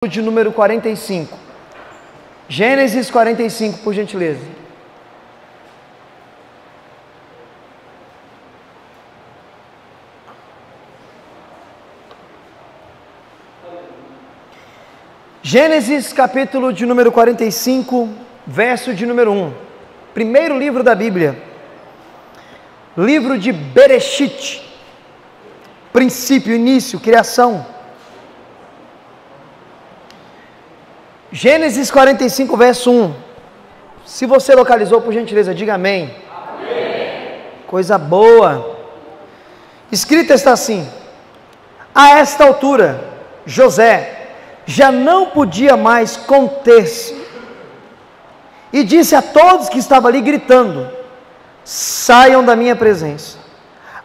de número 45. Gênesis 45, por gentileza. Gênesis capítulo de número 45, verso de número 1. Primeiro livro da Bíblia. Livro de Bereshit. Princípio, início, criação. Gênesis 45, verso 1. Se você localizou, por gentileza, diga amém. Amém. Coisa boa. Escrito está assim: a esta altura, José já não podia mais conter-se e disse a todos que estavam ali gritando: saiam da minha presença.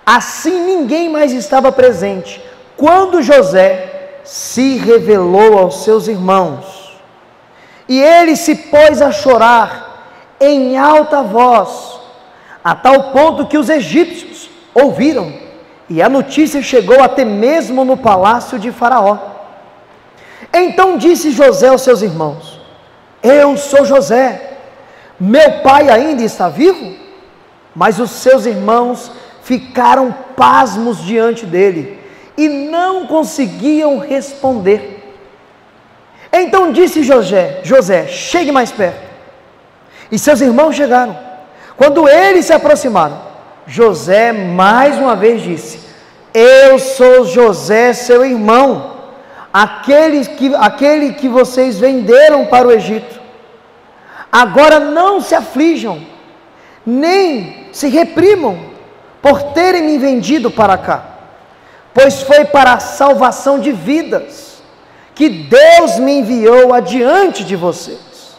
Assim ninguém mais estava presente quando José se revelou aos seus irmãos. E ele se pôs a chorar em alta voz, a tal ponto que os egípcios ouviram, e a notícia chegou até mesmo no palácio de Faraó. Então disse José aos seus irmãos: eu sou José, meu pai ainda está vivo? Mas os seus irmãos ficaram pasmos diante dele, e não conseguiam responder. Então disse José, chegue mais perto. E seus irmãos chegaram. Quando eles se aproximaram, José mais uma vez disse: eu sou José, seu irmão, aquele que vocês venderam para o Egito. Agora não se aflijam, nem se reprimam por terem me vendido para cá, pois foi para a salvação de vidas que Deus me enviou adiante de vocês.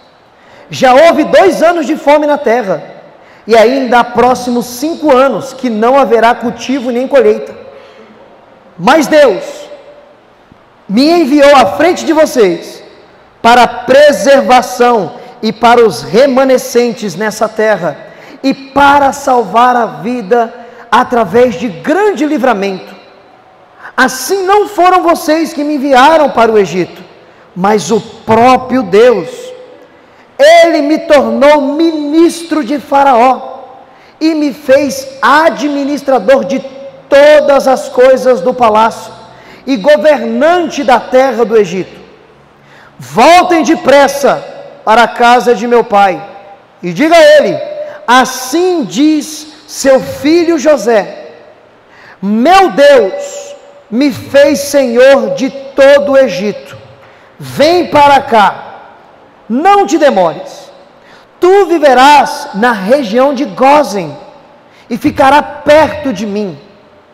Já houve 2 anos de fome na terra, e ainda há próximos 5 anos que não haverá cultivo nem colheita. Mas Deus me enviou à frente de vocês para a preservação e para os remanescentes nessa terra, e para salvar a vida através de grande livramento. Assim não foram vocês que me enviaram para o Egito, mas o próprio Deus. Ele me tornou ministro de Faraó e me fez administrador de todas as coisas do palácio e governante da terra do Egito. Voltem depressa para a casa de meu pai e diga a ele: assim diz seu filho José, meu Deus me fez senhor de todo o Egito. Vem para cá, não te demores. Tu viverás na região de Gósen e ficará perto de mim.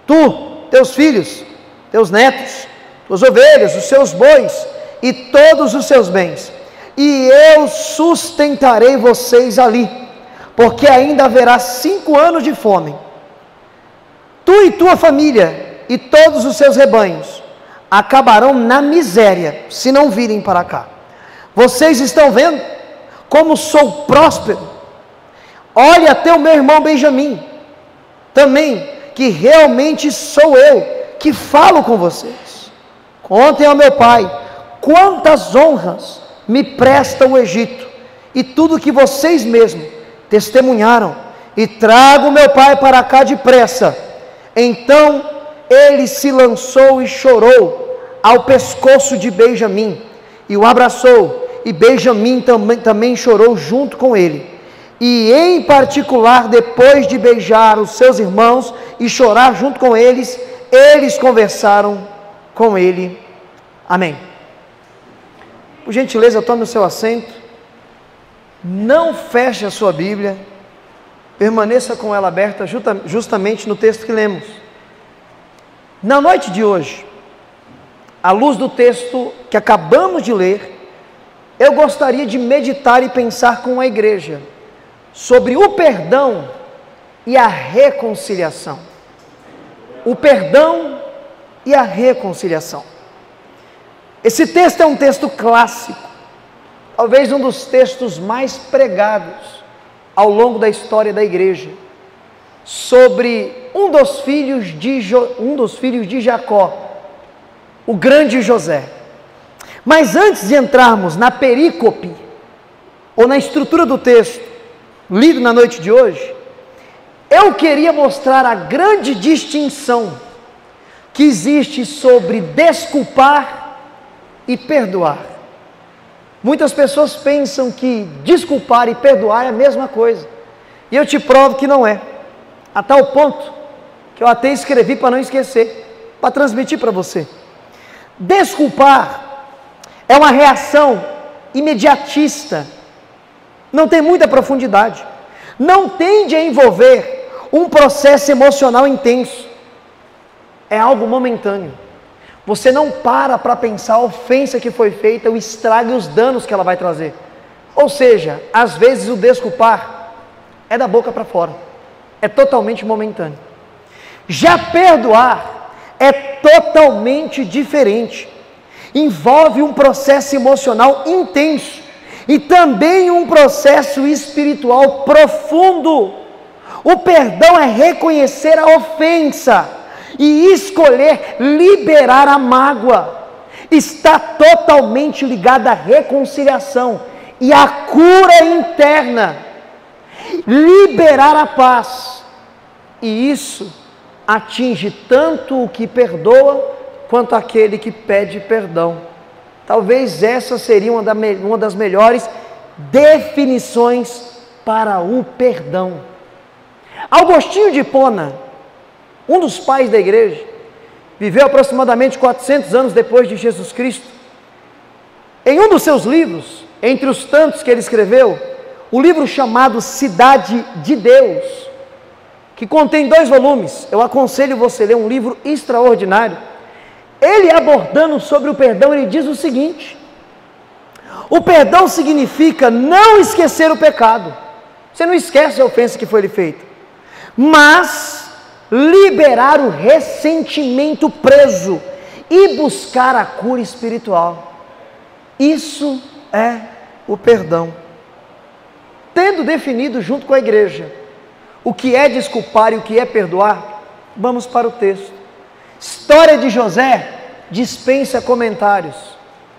Tu, teus filhos, teus netos, tuas ovelhas, os seus bois e todos os seus bens. E eu sustentarei vocês ali, porque ainda haverá 5 anos de fome. Tu e tua família e todos os seus rebanhos acabarão na miséria, se não virem para cá. Vocês estão vendo como sou próspero? Olhe até o meu irmão Benjamim, também, que realmente sou eu, que falo com vocês. Contem ao meu pai, quantas honras me presta o Egito, e tudo que vocês mesmos testemunharam, e trago meu pai para cá depressa. Então ele se lançou e chorou ao pescoço de Benjamim, e o abraçou, e Benjamim também chorou junto com ele. E em particular, depois de beijar os seus irmãos e chorar junto com eles, eles conversaram com ele. Amém. Por gentileza, tome o seu assento. Não feche a sua Bíblia, permaneça com ela aberta justamente no texto que lemos. Na noite de hoje, à luz do texto que acabamos de ler, eu gostaria de meditar e pensar com a igreja sobre o perdão e a reconciliação. O perdão e a reconciliação. Esse texto é um texto clássico, talvez um dos textos mais pregados ao longo da história da igreja, sobre um dos filhos de Jacó, o grande José. Mas antes de entrarmos na perícope, ou na estrutura do texto, lido na noite de hoje, eu queria mostrar a grande distinção que existe sobre desculpar e perdoar. Muitas pessoas pensam que desculpar e perdoar é a mesma coisa, e eu te provo que não é, a tal ponto que eu até escrevi para não esquecer, para transmitir para você. Desculpar é uma reação imediatista, não tem muita profundidade, não tende a envolver um processo emocional intenso, é algo momentâneo. Você não para pensar a ofensa que foi feita, o estrago e os danos que ela vai trazer. Ou seja, às vezes o desculpar é da boca para fora, é totalmente momentâneo. Já perdoar é totalmente diferente, envolve um processo emocional intenso e também um processo espiritual profundo. O perdão é reconhecer a ofensa e escolher liberar a mágoa. Está totalmente ligado à reconciliação e à cura interna. Liberar a paz. E isso atinge tanto o que perdoa quanto aquele que pede perdão. Talvez essa seria uma das melhores definições para o perdão. Agostinho de Hipona, um dos pais da igreja, viveu aproximadamente 400 anos depois de Jesus Cristo. Em um dos seus livros, entre os tantos que ele escreveu, o livro chamado Cidade de Deus, que contém 2 volumes, eu aconselho você a ler, um livro extraordinário. Ele abordando sobre o perdão, ele diz o seguinte: o perdão significa não esquecer o pecado, você não esquece a ofensa que foi lhe feita, mas liberar o ressentimento preso e buscar a cura espiritual. Isso é o perdão. Tendo definido junto com a igreja o que é desculpar e o que é perdoar, vamos para o texto. História de José dispensa comentários.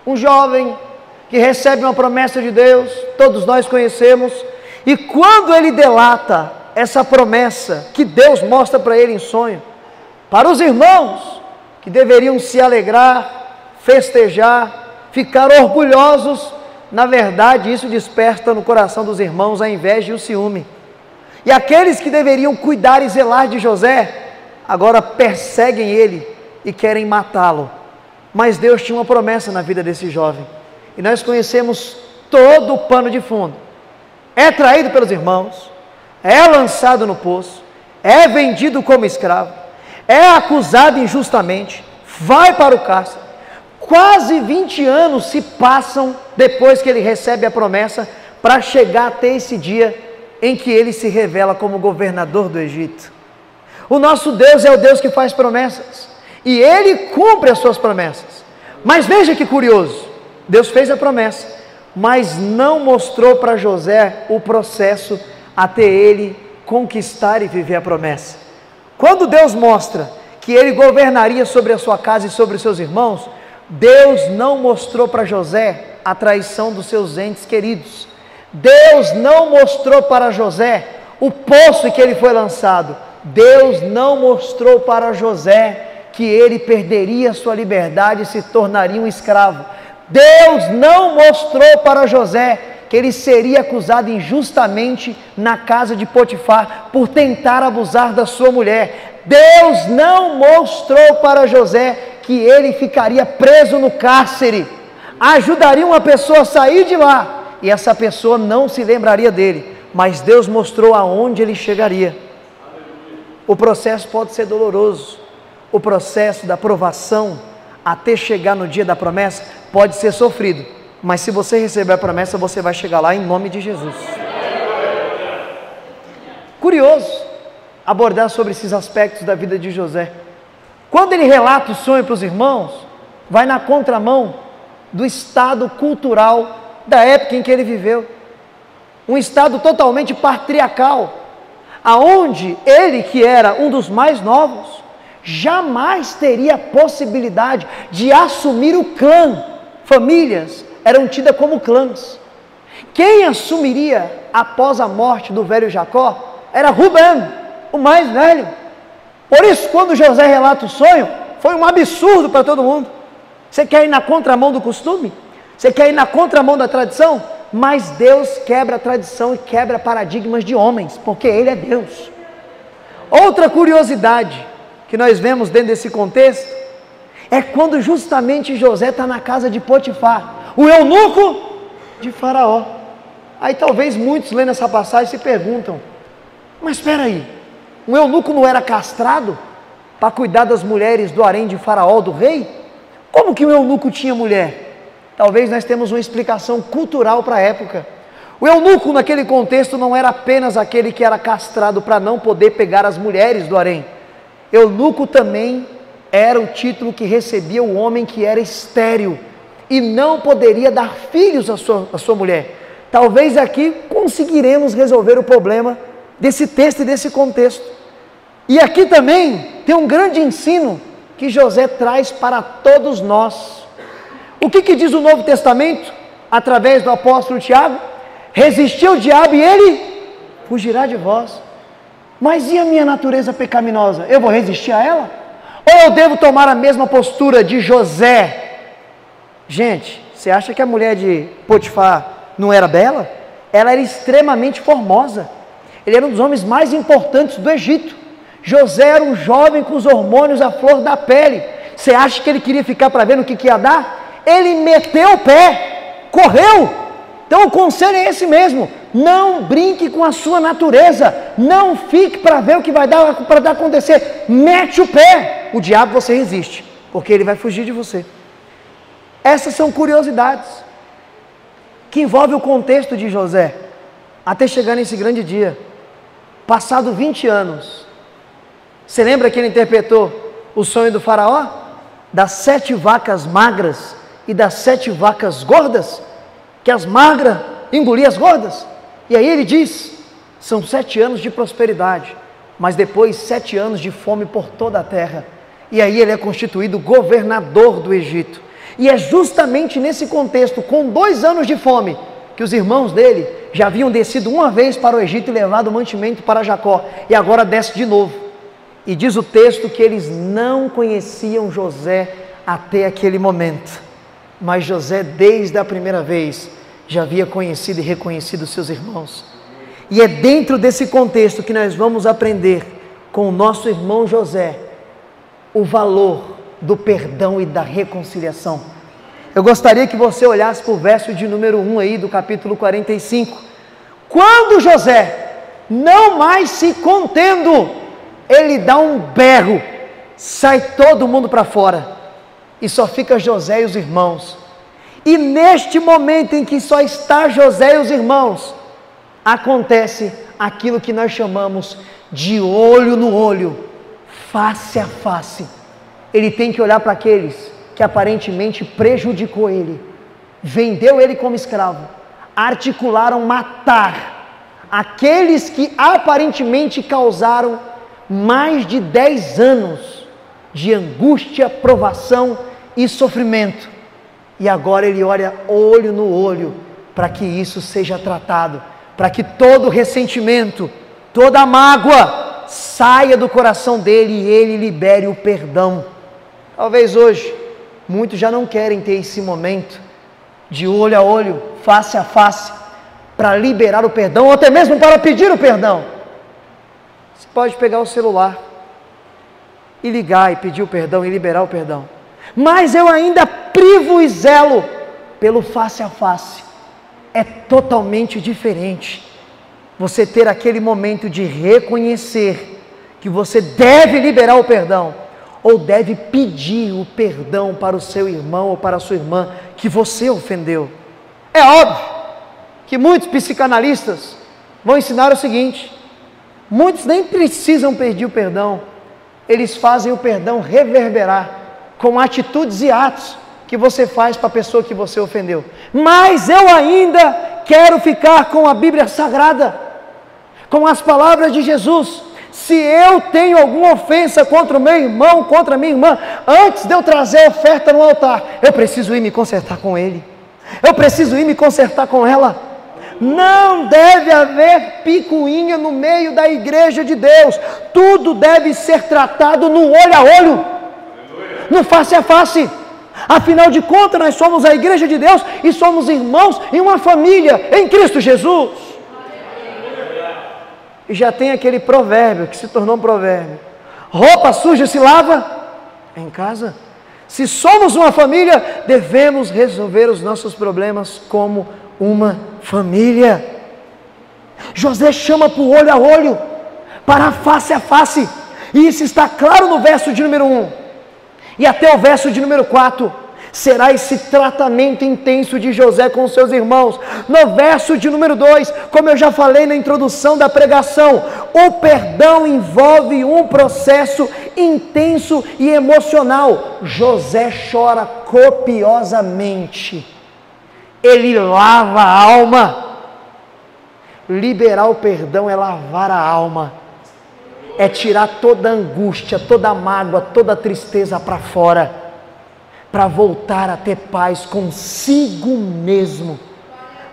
Um jovem que recebe uma promessa de Deus, todos nós conhecemos, e quando ele delata essa promessa que Deus mostra para ele em sonho, para os irmãos que deveriam se alegrar, festejar, ficar orgulhosos, na verdade isso desperta no coração dos irmãos a inveja e o ciúme. E aqueles que deveriam cuidar e zelar de José, agora perseguem ele e querem matá-lo. Mas Deus tinha uma promessa na vida desse jovem, e nós conhecemos todo o pano de fundo. É traído pelos irmãos, é lançado no poço, é vendido como escravo, é acusado injustamente, vai para o cárcere. Quase 20 anos se passam depois que ele recebe a promessa, para chegar até esse dia em que ele se revela como governador do Egito. O nosso Deus é o Deus que faz promessas, e Ele cumpre as suas promessas. Mas veja que curioso, Deus fez a promessa, mas não mostrou para José o processo até ele conquistar e viver a promessa. Quando Deus mostra que ele governaria sobre a sua casa e sobre os seus irmãos, Deus não mostrou para José a traição dos seus entes queridos. Deus não mostrou para José o poço em que ele foi lançado. Deus não mostrou para José que ele perderia sua liberdade e se tornaria um escravo. Deus não mostrou para José que ele seria acusado injustamente na casa de Potifar por tentar abusar da sua mulher. Deus não mostrou para José que ele ficaria preso no cárcere, ajudaria uma pessoa a sair de lá e essa pessoa não se lembraria dele, mas Deus mostrou aonde ele chegaria. O processo pode ser doloroso, o processo da provação até chegar no dia da promessa pode ser sofrido, mas se você receber a promessa, você vai chegar lá em nome de Jesus. Curioso abordar sobre esses aspectos da vida de José. Quando ele relata o sonho para os irmãos, vai na contramão do estado cultural da época em que ele viveu, um estado totalmente patriarcal, aonde ele, que era um dos mais novos, jamais teria a possibilidade de assumir o clã, famílias eram tidas como clãs. Quem assumiria após a morte do velho Jacó era Rubem, o mais velho. Por isso, quando José relata o sonho, foi um absurdo para todo mundo. Você quer ir na contramão do costume? Você quer ir na contramão da tradição? Mas Deus quebra a tradição e quebra paradigmas de homens, porque Ele é Deus. Outra curiosidade que nós vemos dentro desse contexto é quando justamente José está na casa de Potifar, o eunuco de Faraó. Aí talvez muitos lendo essa passagem se perguntam, mas espera aí, um eunuco não era castrado para cuidar das mulheres do harém de Faraó, do rei? Como que um eunuco tinha mulher? Talvez nós temos uma explicação cultural para a época. O eunuco naquele contexto não era apenas aquele que era castrado para não poder pegar as mulheres do harém. Eunuco também era o título que recebia o homem que era estéril e não poderia dar filhos à sua mulher. Talvez aqui conseguiremos resolver o problema desse texto e desse contexto. E aqui também tem um grande ensino que José traz para todos nós. O que diz o Novo Testamento, através do apóstolo Tiago? Resistir ao diabo e ele fugirá de vós. Mas e a minha natureza pecaminosa? Eu vou resistir a ela? Ou eu devo tomar a mesma postura de José? Gente, você acha que a mulher de Potifar não era bela? Ela era extremamente formosa. Ele era um dos homens mais importantes do Egito. José era um jovem com os hormônios à flor da pele. Você acha que ele queria ficar para ver no que ia dar? Ele meteu o pé, correu. Então o conselho é esse mesmo: não brinque com a sua natureza, não fique para ver o que vai dar para acontecer, mete o pé. O diabo você resiste, porque ele vai fugir de você. Essas são curiosidades que envolvem o contexto de José, até chegar nesse grande dia. Passado 20 anos, você lembra que ele interpretou o sonho do faraó? Das 7 vacas magras e das 7 vacas gordas, que as magras engoliam as gordas. E aí ele diz, são 7 anos de prosperidade, mas depois 7 anos de fome por toda a terra. E aí ele é constituído governador do Egito. E é justamente nesse contexto, com 2 anos de fome, que os irmãos dele já haviam descido uma vez para o Egito e levado mantimento para Jacó, e agora desce de novo. E diz o texto que eles não conheciam José até aquele momento. Mas José, desde a primeira vez, já havia conhecido e reconhecido seus irmãos. E é dentro desse contexto que nós vamos aprender com o nosso irmão José o valor do perdão e da reconciliação. Eu gostaria que você olhasse para o verso de número 1 aí do capítulo 45. Quando José, não mais se contendo, ele dá um berro, sai todo mundo para fora. E só fica José e os irmãos. E neste momento em que só está José e os irmãos, acontece aquilo que nós chamamos de olho no olho, face a face. Ele tem que olhar para aqueles que aparentemente prejudicou ele, vendeu ele como escravo, articularam matar aqueles que aparentemente causaram mais de 10 anos de angústia, provação e sofrimento. E agora ele olha olho no olho para que isso seja tratado, para que todo ressentimento, toda mágoa saia do coração dele e ele libere o perdão. Talvez hoje muitos já não querem ter esse momento de olho a olho, face a face, para liberar o perdão ou até mesmo para pedir o perdão. Você pode pegar o celular e ligar e pedir o perdão e liberar o perdão. Mas eu ainda privo e zelo pelo face a face. É totalmente diferente você ter aquele momento de reconhecer que você deve liberar o perdão ou deve pedir o perdão para o seu irmão ou para a sua irmã que você ofendeu. É óbvio que muitos psicanalistas vão ensinar o seguinte: muitos nem precisam pedir o perdão, eles fazem o perdão reverberar com atitudes e atos que você faz para a pessoa que você ofendeu. Mas eu ainda quero ficar com a Bíblia Sagrada, com as palavras de Jesus. Se eu tenho alguma ofensa contra o meu irmão, contra a minha irmã, antes de eu trazer a oferta no altar, eu preciso ir me consertar com ele. Eu preciso ir me consertar com ela. Não deve haver picuinha no meio da igreja de Deus. Tudo deve ser tratado no olho a olho, no face a face. Afinal de contas, nós somos a igreja de Deus e somos irmãos em uma família em Cristo Jesus. E já tem aquele provérbio que se tornou um provérbio: roupa suja se lava em casa. Se somos uma família, devemos resolver os nossos problemas como uma família. José chama para o olho a olho, para a face, e isso está claro no verso de número 1, e até o verso de número 4, será esse tratamento intenso de José com seus irmãos. No verso de número 2, como eu já falei na introdução da pregação, o perdão envolve um processo intenso e emocional. José chora copiosamente, ele lava a alma. Liberar o perdão é lavar a alma, é tirar toda a angústia, toda a mágoa, toda a tristeza para fora, para voltar a ter paz consigo mesmo.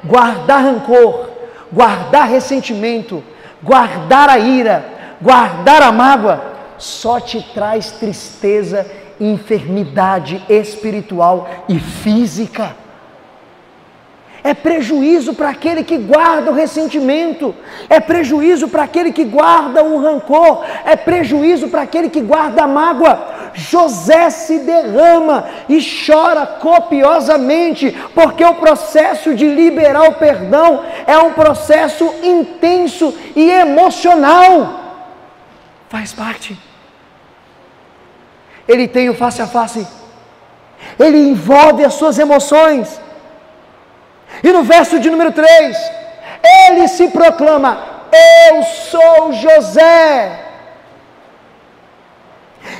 Guardar rancor, guardar ressentimento, guardar a ira, guardar a mágoa, só te traz tristeza e enfermidade espiritual e física. É prejuízo para aquele que guarda o ressentimento, é prejuízo para aquele que guarda o rancor, é prejuízo para aquele que guarda a mágoa. José se derrama e chora copiosamente, porque o processo de liberar o perdão é um processo intenso e emocional. Faz parte. Ele tem o face a face, ele envolve as suas emoções. E no verso de número 3, ele se proclama: eu sou José.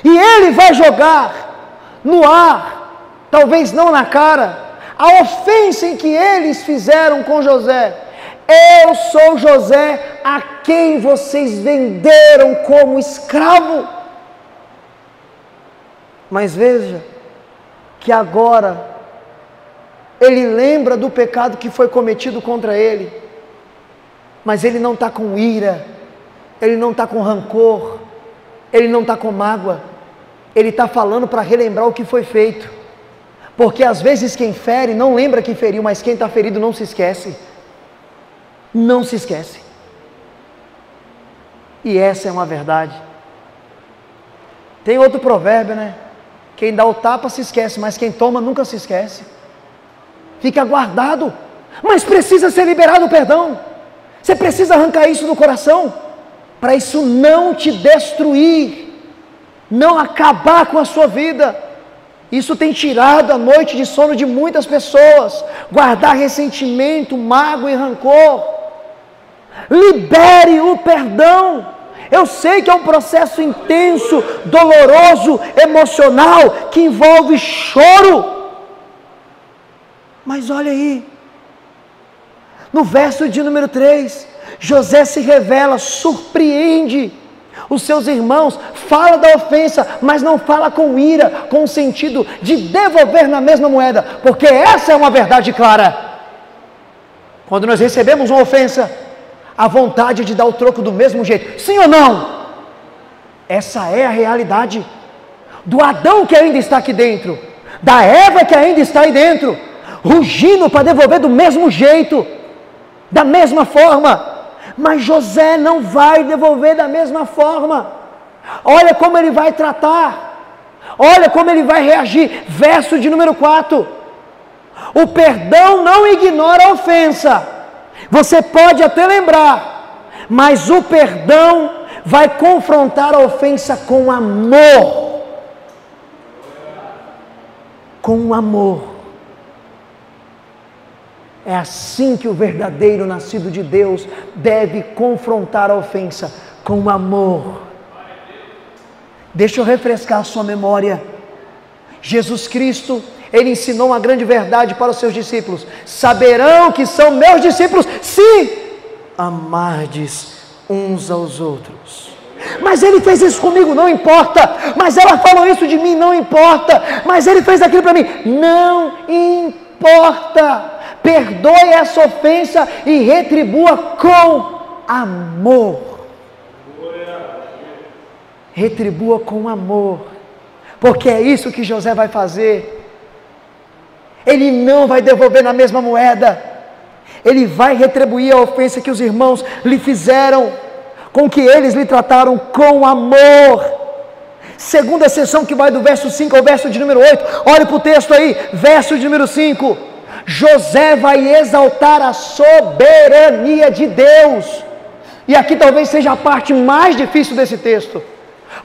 E ele vai jogar no ar, talvez não na cara, a ofensa em que eles fizeram com José. Eu sou José, a quem vocês venderam como escravo. Mas veja que agora ele lembra do pecado que foi cometido contra ele, mas ele não está com ira, ele não está com rancor, ele não está com mágoa, ele está falando para relembrar o que foi feito, porque às vezes quem fere não lembra que feriu, mas quem está ferido não se esquece, não se esquece, e essa é uma verdade. Tem outro provérbio, né? Quem dá o tapa se esquece, mas quem toma nunca se esquece. Fica guardado, mas precisa ser liberado o perdão. Você precisa arrancar isso do coração, para isso não te destruir, não acabar com a sua vida. Isso tem tirado a noite de sono de muitas pessoas. Guardar ressentimento, mágoa e rancor. Libere o perdão. Eu sei que é um processo intenso, doloroso, emocional, que envolve choro. Mas olha aí, no verso de número 3, José se revela, surpreende os seus irmãos, fala da ofensa, mas não fala com ira, com o sentido de devolver na mesma moeda, porque essa é uma verdade clara. Quando nós recebemos uma ofensa, a vontade de dar o troco do mesmo jeito, sim ou não? Essa é a realidade do Adão que ainda está aqui dentro, da Eva que ainda está aí dentro, rugindo para devolver do mesmo jeito, da mesma forma. Mas José não vai devolver da mesma forma. Olha como ele vai tratar, olha como ele vai reagir. Verso de número 4: o perdão não ignora a ofensa. Você pode até lembrar, mas o perdão vai confrontar a ofensa com amor. Com amor. É assim que o verdadeiro nascido de Deus deve confrontar a ofensa, com amor. Deixa eu refrescar a sua memória. Jesus Cristo, Ele ensinou uma grande verdade para os seus discípulos: saberão que são meus discípulos se amardes uns aos outros. mas ele fez isso comigo, não importa, mas ela falou isso de mim, não importa, mas ele fez aquilo para mim, não importa. Perdoe essa ofensa e retribua com amor. Retribua com amor, porque é isso que José vai fazer. Ele não vai devolver na mesma moeda, ele vai retribuir a ofensa que os irmãos lhe fizeram, com que eles lhe trataram com amor. Segunda seção, que vai do verso 5 ao verso de número 8, olhe para o texto aí, verso de número 5, José vai exaltar a soberania de Deus, e aqui talvez seja a parte mais difícil desse texto,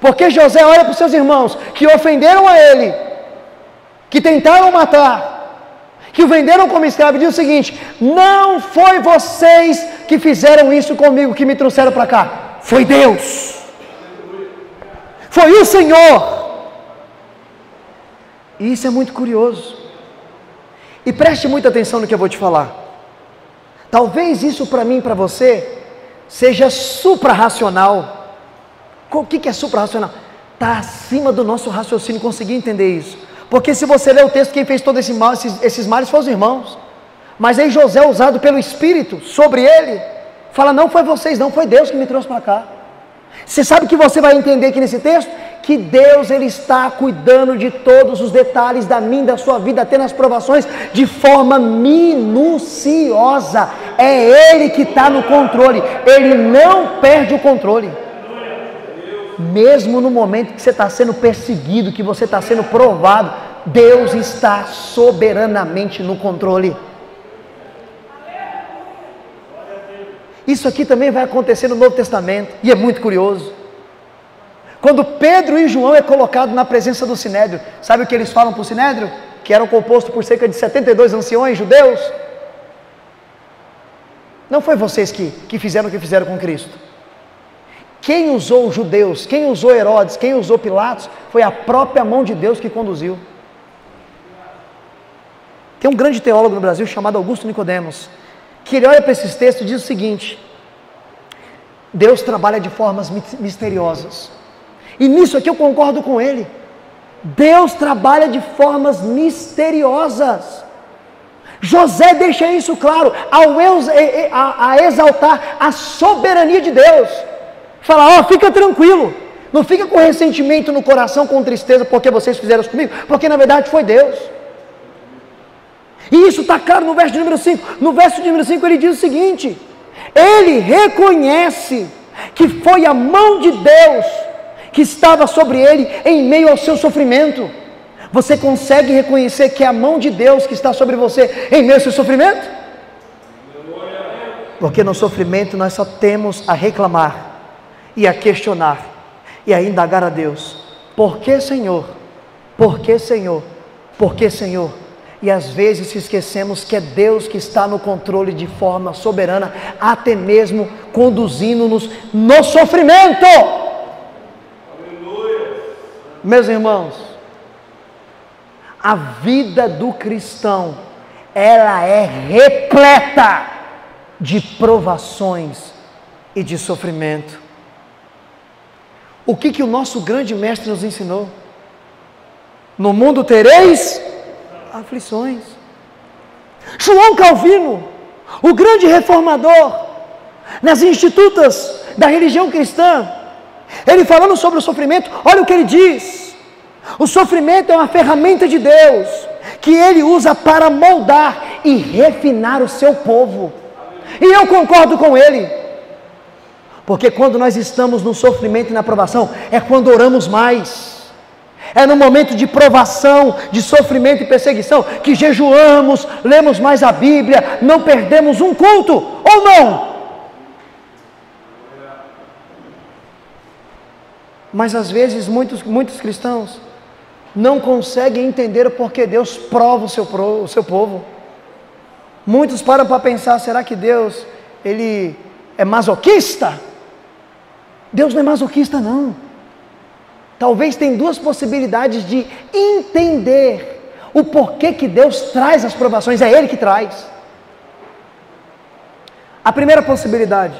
porque José olha para os seus irmãos, que ofenderam a ele, que tentaram matar, que o venderam como escravo, e diz o seguinte: não foi vocês que fizeram isso comigo, que me trouxeram para cá, foi Deus, foi o Senhor. E isso é muito curioso, e preste muita atenção no que eu vou te falar. Talvez isso para mim e para você seja supra-racional. O que é supra-racional? Está acima do nosso raciocínio conseguir entender isso. Porque se você ler o texto, quem fez todo esse mal, esses males foram os irmãos. Mas aí José, usado pelo Espírito sobre ele, fala: não foi vocês, não, foi Deus que me trouxe para cá. Você sabe o que você vai entender aqui nesse texto? Que Deus, Ele está cuidando de todos os detalhes da minha e da sua vida, até nas provações, de forma minuciosa. É Ele que está no controle, Ele não perde o controle. Mesmo no momento que você está sendo perseguido, que você está sendo provado, Deus está soberanamente no controle. Isso aqui também vai acontecer no Novo Testamento, e é muito curioso. Quando Pedro e João é colocado na presença do Sinédrio, sabe o que eles falam para o Sinédrio? Que eram compostos por cerca de 72 anciões judeus. Não foi vocês que fizeram o que fizeram com Cristo. Quem usou os judeus, quem usou Herodes, quem usou Pilatos, foi a própria mão de Deus que conduziu. Tem um grande teólogo no Brasil chamado Augusto Nicodemos, que ele olha para esses textos e diz o seguinte: Deus trabalha de formas misteriosas. E nisso aqui eu concordo com ele. Deus trabalha de formas misteriosas. José deixa isso claro ao exaltar a soberania de Deus. Fala: fica tranquilo, não fica com ressentimento no coração, com tristeza, porque vocês fizeram isso comigo, porque na verdade foi Deus. E isso está claro no verso de número 5. No verso de número 5 ele diz o seguinte: ele reconhece que foi a mão de Deus que estava sobre ele em meio ao seu sofrimento. Você consegue reconhecer que é a mão de Deus que está sobre você em meio ao seu sofrimento? Porque no sofrimento nós só temos a reclamar e a questionar e a indagar a Deus: por que, Senhor? Por que, Senhor? Por que, Senhor? E às vezes se esquecemos que é Deus que está no controle de forma soberana, até mesmo conduzindo-nos no sofrimento. Aleluia. Meus irmãos, a vida do cristão, ela é repleta de provações e de sofrimento. O que o nosso grande mestre nos ensinou? No mundo tereis aflições. João Calvino, o grande reformador, nas institutas da religião cristã, ele falando sobre o sofrimento, olha o que ele diz: o sofrimento é uma ferramenta de Deus, que Ele usa para moldar e refinar o seu povo. E eu concordo com ele, porque quando nós estamos no sofrimento e na provação, é quando oramos mais. É no momento de provação, de sofrimento e perseguição, que jejuamos, lemos mais a Bíblia, não perdemos um culto, ou não? Mas às vezes muitos cristãos não conseguem entender o porquê Deus prova o seu povo. Muitos param para pensar: será que Deus, Ele é masoquista? Deus não é masoquista, não. Talvez tem duas possibilidades de entender o porquê que Deus traz as provações. É Ele que traz. A primeira possibilidade,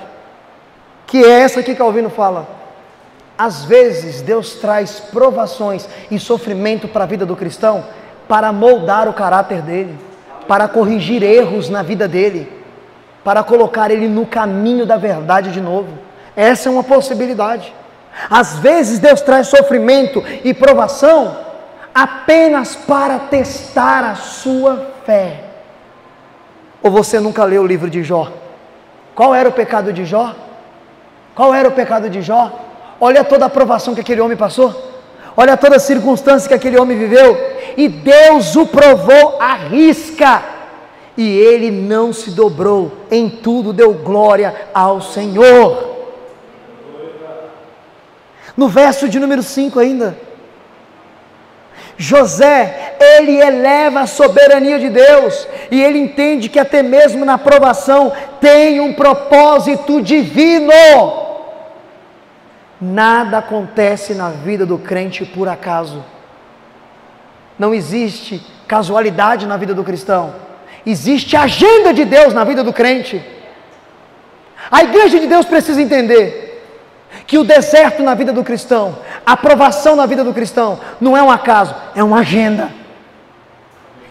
que é essa que Calvino fala: Às vezes Deus traz provações e sofrimento para a vida do cristão para moldar o caráter dele, para corrigir erros na vida dele, para colocar ele no caminho da verdade de novo. Essa é uma possibilidade. Às vezes Deus traz sofrimento e provação apenas para testar a sua fé. Ou você nunca leu o livro de Jó? Qual era o pecado de Jó? Qual era o pecado de Jó? Olha toda a provação que aquele homem passou. Olha toda a circunstância que aquele homem viveu. E Deus o provou à risca. E ele não se dobrou. Em tudo deu glória ao Senhor. No verso de número 5 ainda. José, ele eleva a soberania de Deus. E ele entende que até mesmo na provação tem um propósito divino. Nada acontece na vida do crente por acaso. Não existe casualidade na vida do cristão. Existe agenda de Deus na vida do crente. A igreja de Deus precisa entender que o deserto na vida do cristão, a provação na vida do cristão, não é um acaso, é uma agenda.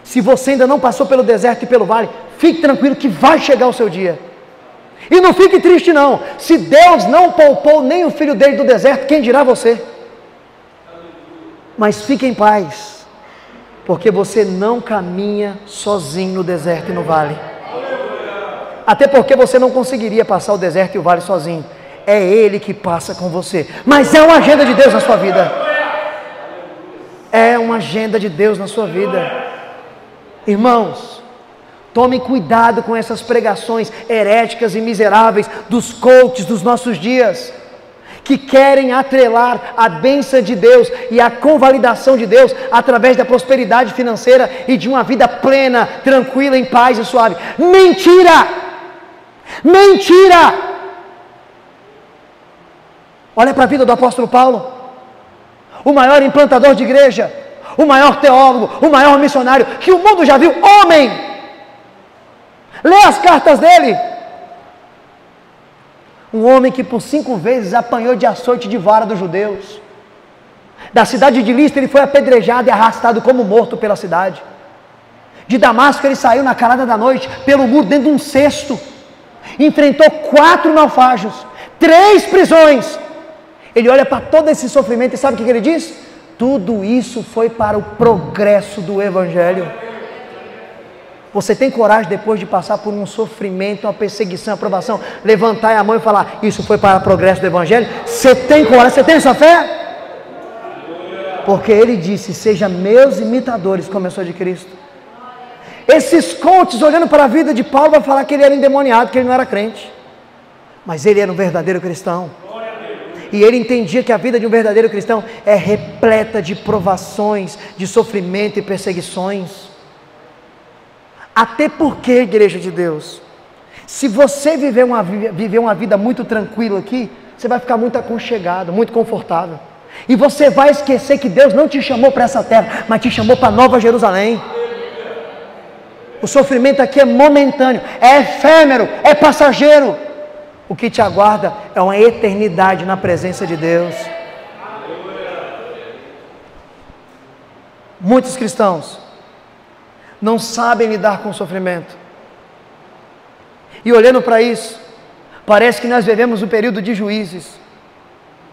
Se você ainda não passou pelo deserto e pelo vale, fique tranquilo que vai chegar o seu dia. E não fique triste não, se Deus não poupou nem o filho dele do deserto, quem dirá você? Mas fique em paz, porque você não caminha sozinho no deserto e no vale. Até porque você não conseguiria passar o deserto e o vale sozinho. É Ele que passa com você. Mas é uma agenda de Deus na sua vida. É uma agenda de Deus na sua vida. Irmãos, tome cuidado com essas pregações heréticas e miseráveis dos coaches dos nossos dias, que querem atrelar a bênção de Deus e a convalidação de Deus através da prosperidade financeira e de uma vida plena, tranquila, em paz e suave. Mentira! Mentira! Olha para a vida do apóstolo Paulo, o maior implantador de igreja, o maior teólogo, o maior missionário que o mundo já viu, homem. Lê as cartas dele. Um homem que por 5 vezes apanhou de açoite de vara dos judeus. Da cidade de Listra ele foi apedrejado e arrastado como morto pela cidade. De Damasco ele saiu na calada da noite pelo muro dentro de um cesto. Enfrentou 4 naufrágios, 3 prisões. Ele olha para todo esse sofrimento e sabe o que ele diz? Tudo isso foi para o progresso do Evangelho. Você tem coragem, depois de passar por um sofrimento, uma perseguição, uma provação, levantar a mão e falar, isso foi para o progresso do Evangelho? Você tem coragem, você tem essa fé? Porque ele disse, seja meus imitadores, como eu sou de Cristo. Esses coaches, olhando para a vida de Paulo, vão falar que ele era endemoniado, que ele não era crente. Mas ele era um verdadeiro cristão. E ele entendia que a vida de um verdadeiro cristão é repleta de provações, de sofrimento e perseguições. Até porque, igreja de Deus, se você viver uma vida muito tranquila aqui, você vai ficar muito aconchegado, muito confortável. E você vai esquecer que Deus não te chamou para essa terra, mas te chamou para Nova Jerusalém. O sofrimento aqui é momentâneo, é efêmero, é passageiro. O que te aguarda é uma eternidade na presença de Deus. Muitos cristãos não sabem lidar com o sofrimento. E olhando para isso, parece que nós vivemos um período de Juízes.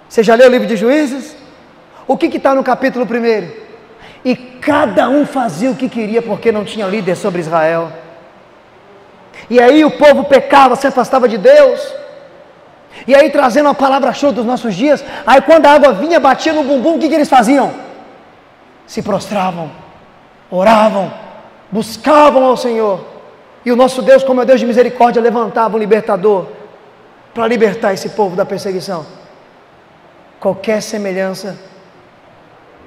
Você já leu o livro de Juízes? O que está no capítulo 1? E cada um fazia o que queria porque não tinha líder sobre Israel. E aí o povo pecava, se afastava de Deus. E aí trazendo a palavra show dos nossos dias, aí quando a água vinha, batia no bumbum, o que eles faziam? Se prostravam, oravam, buscavam ao Senhor. E o nosso Deus, como é Deus de misericórdia, levantava um libertador para libertar esse povo da perseguição. Qualquer semelhança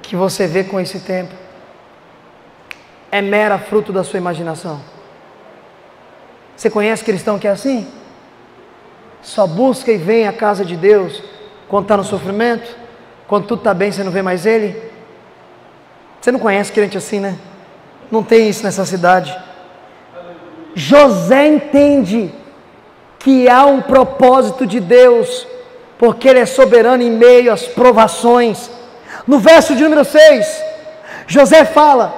que você vê com esse tempo é mera fruto da sua imaginação. Você conhece cristão que é assim? Só busca e vem à casa de Deus quando está no sofrimento, quando tudo está bem você não vê mais Ele. Você não conhece crente assim, né? Não tem isso nessa cidade. José entende que há um propósito de Deus porque Ele é soberano em meio às provações. No verso de número 6, José fala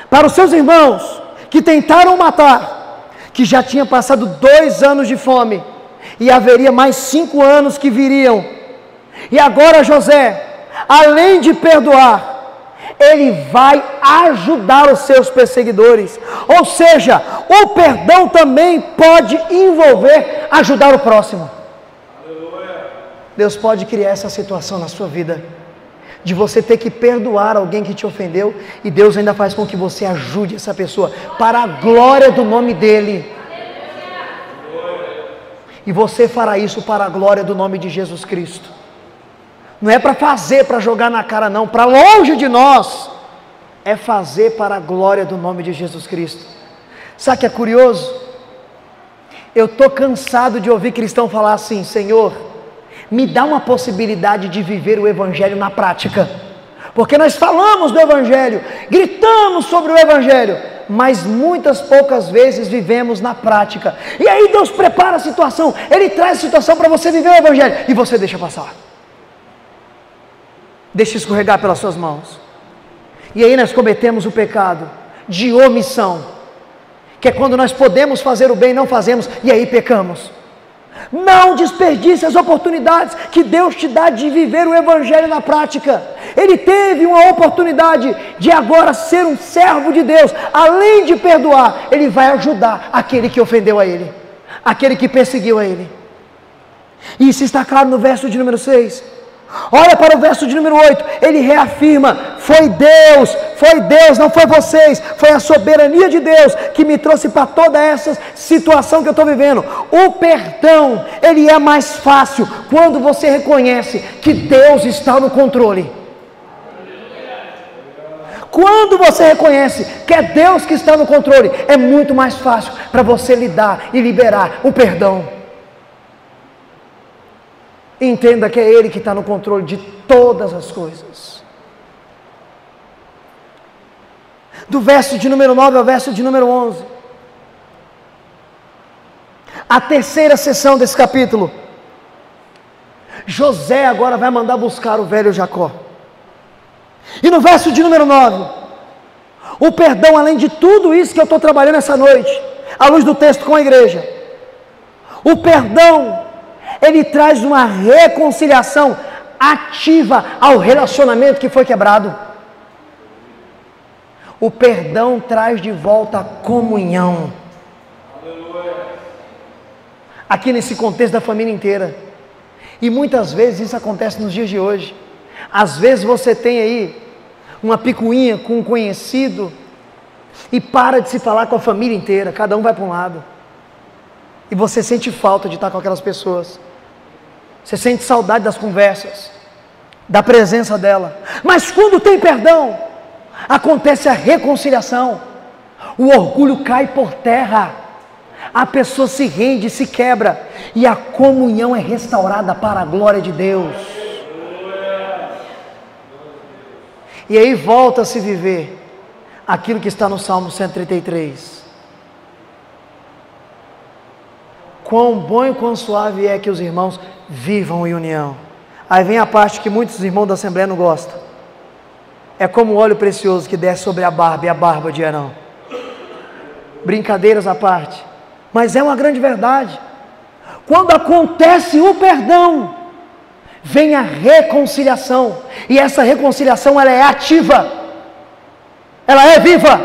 para os seus irmãos que tentaram matar, que já tinha passado 2 anos de fome, e haveria mais 5 anos que viriam. E agora José, além de perdoar, ele vai ajudar os seus perseguidores. Ou seja, o perdão também pode envolver ajudar o próximo. Deus pode criar essa situação na sua vida, de você ter que perdoar alguém que te ofendeu, e Deus ainda faz com que você ajude essa pessoa, para a glória do nome dEle. E você fará isso para a glória do nome de Jesus Cristo. Não é para fazer, para jogar na cara não, para longe de nós. É fazer para a glória do nome de Jesus Cristo. Sabe o que é curioso? Eu estou cansado de ouvir cristão falar assim: Senhor, me dá uma possibilidade de viver o Evangelho na prática. Porque nós falamos do Evangelho, gritamos sobre o Evangelho, mas muitas poucas vezes vivemos na prática. E aí Deus prepara a situação, Ele traz a situação para você viver o Evangelho, e você deixa passar. Deixa escorregar pelas suas mãos. E aí nós cometemos o pecado de omissão, que é quando nós podemos fazer o bem e não fazemos, e aí pecamos. Não desperdice as oportunidades que Deus te dá de viver o Evangelho na prática. Ele teve uma oportunidade de agora ser um servo de Deus. Além de perdoar, Ele vai ajudar aquele que ofendeu a Ele, aquele que perseguiu a Ele. E isso está claro no verso de número 6. Olha para o verso de número 8, ele reafirma: foi Deus, não foi vocês, foi a soberania de Deus que me trouxe para toda essa situação que eu estou vivendo. O perdão, ele é mais fácil quando você reconhece que Deus está no controle. Quando você reconhece que é Deus que está no controle, é muito mais fácil para você lidar e liberar o perdão. Entenda que é Ele que está no controle de todas as coisas. Do verso de número 9 ao verso de número 11. A terceira sessão desse capítulo. José agora vai mandar buscar o velho Jacó. E no verso de número 9. O perdão, além de tudo isso que eu estou trabalhando essa noite, à luz do texto com a igreja. O perdão, ele traz uma reconciliação ativa ao relacionamento que foi quebrado. O perdão traz de volta a comunhão. Aqui nesse contexto da família inteira. E muitas vezes isso acontece nos dias de hoje. Às vezes você tem aí uma picuinha com um conhecido e para de se falar com a família inteira, cada um vai para um lado. E você sente falta de estar com aquelas pessoas. Você sente saudade das conversas, da presença dela. Mas quando tem perdão, acontece a reconciliação. O orgulho cai por terra. A pessoa se rende, se quebra. E a comunhão é restaurada para a glória de Deus. E aí volta a se viver aquilo que está no Salmo 133. Quão bom e quão suave é que os irmãos vivam em união. Aí vem a parte que muitos irmãos da Assembleia não gostam. É como o óleo precioso que desce sobre a barba e a barba de Arão. Brincadeiras à parte, mas é uma grande verdade. Quando acontece o perdão, vem a reconciliação. E essa reconciliação, ela é ativa. Ela é viva.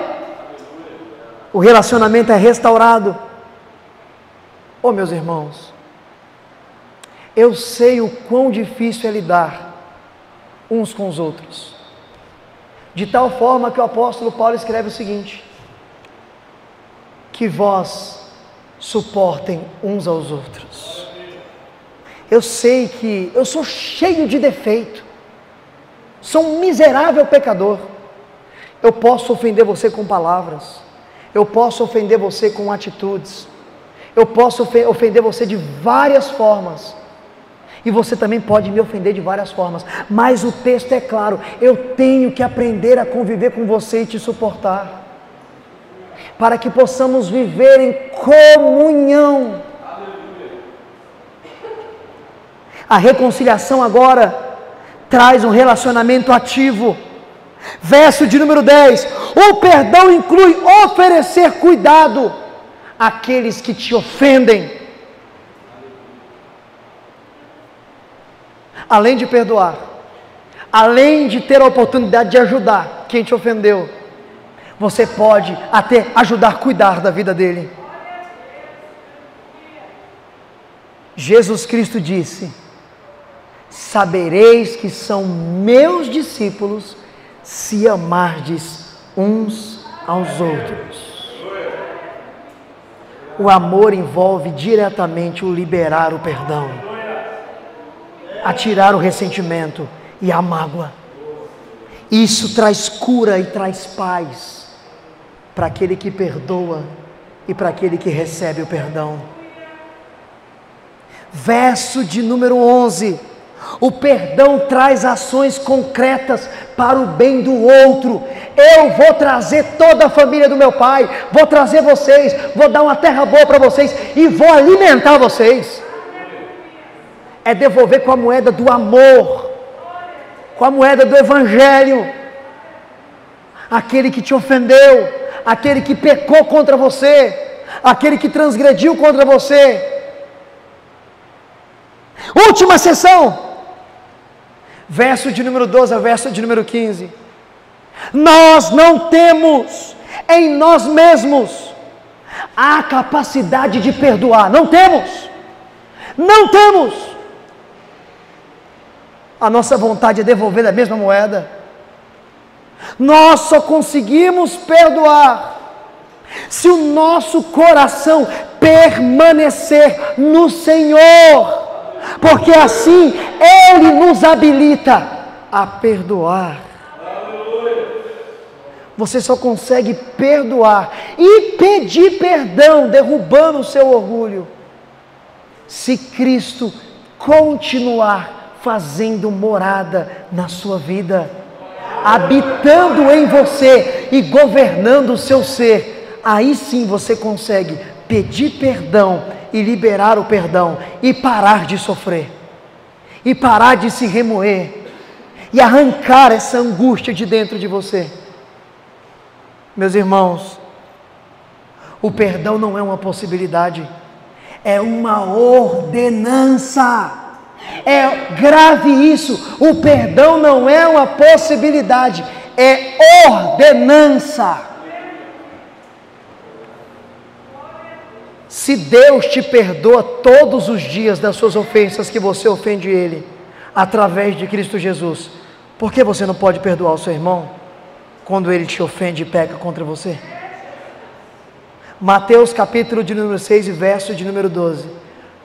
O relacionamento é restaurado. Oh, meus irmãos, eu sei o quão difícil é lidar uns com os outros, de tal forma que o apóstolo Paulo escreve o seguinte: que vós suportem uns aos outros. Eu sei que eu sou cheio de defeito, sou um miserável pecador. Eu posso ofender você com palavras, eu posso ofender você com atitudes, eu posso ofender você de várias formas, e você também pode me ofender de várias formas, mas o texto é claro: eu tenho que aprender a conviver com você e te suportar, para que possamos viver em comunhão. A reconciliação agora traz um relacionamento ativo. Verso de número 10. O perdão inclui oferecer cuidado àqueles que te ofendem. Além de perdoar, além de ter a oportunidade de ajudar quem te ofendeu, você pode até ajudar a cuidar da vida dele. Jesus Cristo disse: sabereis que são meus discípulos se amardes uns aos outros. O amor envolve diretamente o liberar o perdão, atirar o ressentimento e a mágoa. Isso traz cura e traz paz para aquele que perdoa e para aquele que recebe o perdão. Verso de número 11. O perdão traz ações concretas para o bem do outro. Eu vou trazer toda a família do meu pai, vou trazer vocês, vou dar uma terra boa para vocês e vou alimentar vocês. É devolver com a moeda do amor, com a moeda do evangelho. Aquele que te ofendeu, aquele que pecou contra você, aquele que transgrediu contra você. Última sessão, verso de número 12 ao verso de número 15. Nós não temos em nós mesmos a capacidade de perdoar. Não temos. A nossa vontade é devolver da mesma moeda. Nós só conseguimos perdoar se o nosso coração permanecer no Senhor, porque assim Ele nos habilita a perdoar. Você só consegue perdoar e pedir perdão, derrubando o seu orgulho, se Cristo continuar fazendo morada na sua vida, habitando em você e governando o seu ser. Aí sim você consegue pedir perdão e liberar o perdão, e parar de sofrer, e parar de se remoer, e arrancar essa angústia de dentro de você. Meus irmãos, o perdão não é uma possibilidade, é uma ordenança. É grave isso. O perdão não é uma possibilidade, é ordenança. Se Deus te perdoa todos os dias das suas ofensas que você ofende Ele, através de Cristo Jesus, por que você não pode perdoar o seu irmão quando ele te ofende e peca contra você? Mateus capítulo de número 6 e verso de número 12.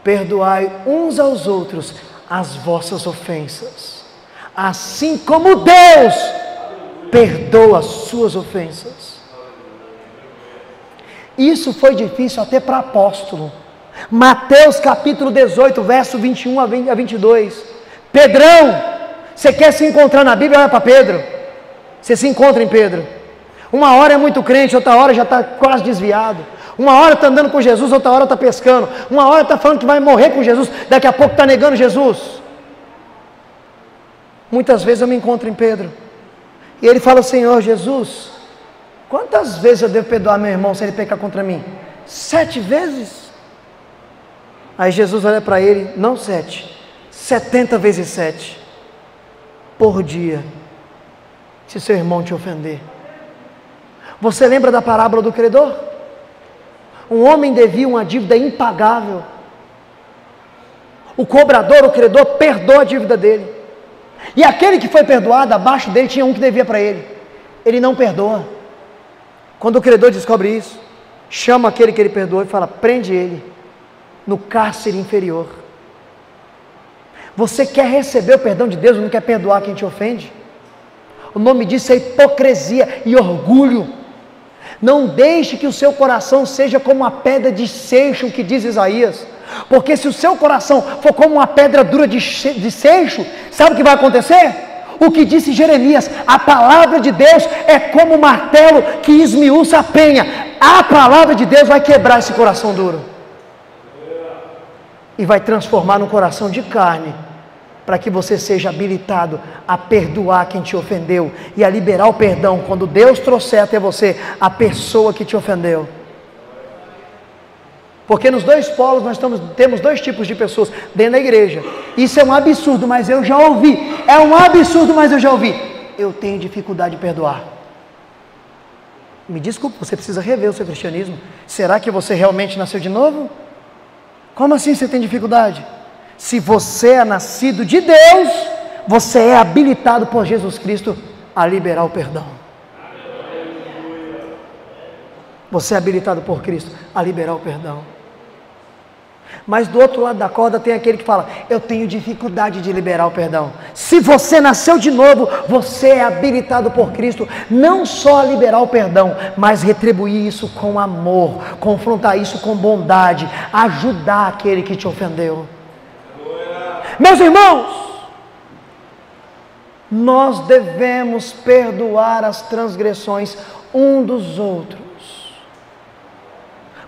Perdoai uns aos outros as vossas ofensas, assim como Deus perdoa as suas ofensas. Isso foi difícil até para apóstolo. Mateus capítulo 18, verso 21 a 22. Pedrão, você quer se encontrar na Bíblia? Olha para Pedro. Você se encontra em Pedro. Uma hora é muito crente, outra hora já está quase desviado. Uma hora está andando com Jesus, outra hora está pescando. Uma hora está falando que vai morrer com Jesus, daqui a pouco está negando Jesus. Muitas vezes eu me encontro em Pedro. E ele fala: Senhor Jesus, quantas vezes eu devo perdoar meu irmão se ele pecar contra mim? 7 vezes? Aí Jesus olha para ele: não 7, 70 vezes 7 por dia, se seu irmão te ofender. Você lembra da parábola do credor? Um homem devia uma dívida impagável. O cobrador, o credor, perdoa a dívida dele. E aquele que foi perdoado, abaixo dele tinha um que devia para ele. Ele não perdoa. Quando o credor descobre isso, chama aquele que ele perdoou e fala: prende ele no cárcere inferior. Você quer receber o perdão de Deus, não quer perdoar quem te ofende? O nome disso é hipocrisia e orgulho. Não deixe que o seu coração seja como uma pedra de seixo, que diz Isaías. Porque se o seu coração for como uma pedra dura de seixo, sabe o que vai acontecer? O que disse Jeremias: a palavra de Deus é como um martelo que esmiuça a penha. A palavra de Deus vai quebrar esse coração duro e vai transformar num coração de carne, para que você seja habilitado a perdoar quem te ofendeu e a liberar o perdão quando Deus trouxer até você a pessoa que te ofendeu. Porque nos dois polos nós temos dois tipos de pessoas dentro da igreja. Isso é um absurdo, mas eu já ouvi. É um absurdo, mas eu já ouvi. Eu tenho dificuldade de perdoar. Me desculpe, você precisa rever o seu cristianismo. Será que você realmente nasceu de novo? Como assim você tem dificuldade? Se você é nascido de Deus, você é habilitado por Jesus Cristo a liberar o perdão. Você é habilitado por Cristo a liberar o perdão. Mas do outro lado da corda tem aquele que fala: eu tenho dificuldade de liberar o perdão. Se você nasceu de novo, você é habilitado por Cristo não só a liberar o perdão, mas retribuir isso com amor, confrontar isso com bondade, ajudar aquele que te ofendeu. Meus irmãos, nós devemos perdoar as transgressões um dos outros,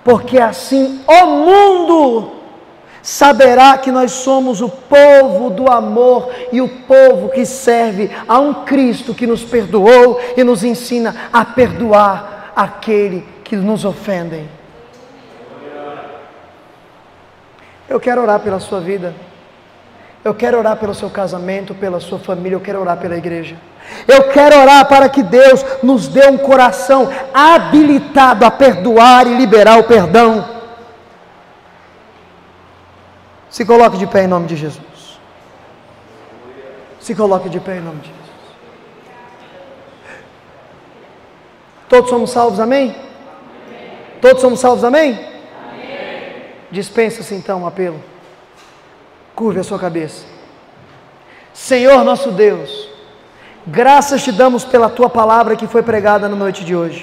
porque assim o mundo saberá que nós somos o povo do amor e o povo que serve a um Cristo que nos perdoou e nos ensina a perdoar aquele que nos ofendem. Eu quero orar pela sua vida. Eu quero orar pelo seu casamento, pela sua família, eu quero orar pela igreja. Eu quero orar para que Deus nos dê um coração habilitado a perdoar e liberar o perdão. Se coloque de pé em nome de Jesus. Se coloque de pé em nome de Jesus. Todos somos salvos, amém? Todos somos salvos, amém? Dispensa-se então o apelo. Curve a sua cabeça. Senhor nosso Deus, graças te damos pela tua palavra que foi pregada na noite de hoje.